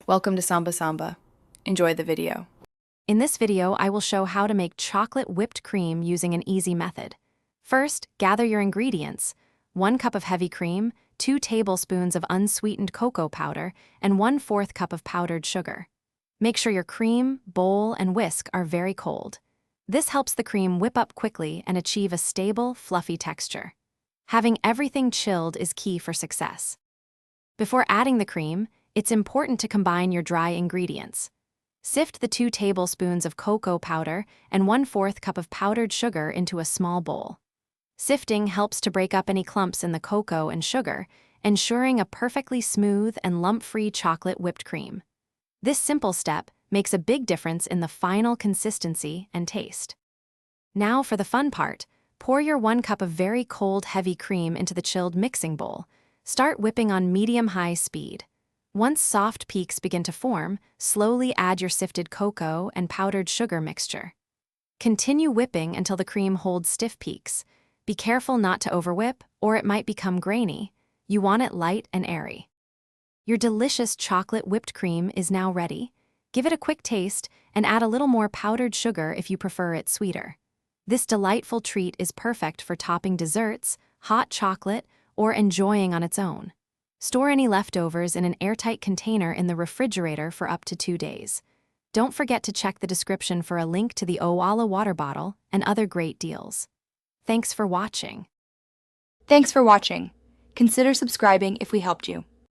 Welcome to Samba Samba. Enjoy the video. In this video, I will show how to make chocolate whipped cream using an easy method. First, gather your ingredients: 1 cup of heavy cream, 2 tablespoons of unsweetened cocoa powder, and 1/4 cup of powdered sugar. Make sure your cream, bowl, and whisk are very cold. This helps the cream whip up quickly and achieve a stable, fluffy texture. Having everything chilled is key for success. Before adding the cream, it's important to combine your dry ingredients. Sift the 2 tablespoons of cocoa powder and 1/4 cup of powdered sugar into a small bowl. Sifting helps to break up any clumps in the cocoa and sugar, ensuring a perfectly smooth and lump-free chocolate whipped cream. This simple step makes a big difference in the final consistency and taste. Now for the fun part, pour your 1 cup of very cold heavy cream into the chilled mixing bowl. Start whipping on medium-high speed. Once soft peaks begin to form, slowly add your sifted cocoa and powdered sugar mixture. Continue whipping until the cream holds stiff peaks. Be careful not to overwhip, or it might become grainy. You want it light and airy. Your delicious chocolate whipped cream is now ready. Give it a quick taste and add a little more powdered sugar if you prefer it sweeter. This delightful treat is perfect for topping desserts, hot chocolate, or enjoying on its own. Store any leftovers in an airtight container in the refrigerator for up to 2 days. Don't forget to check the description for a link to the Owala water bottle and other great deals. Thanks for watching. Thanks for watching. Consider subscribing if we helped you.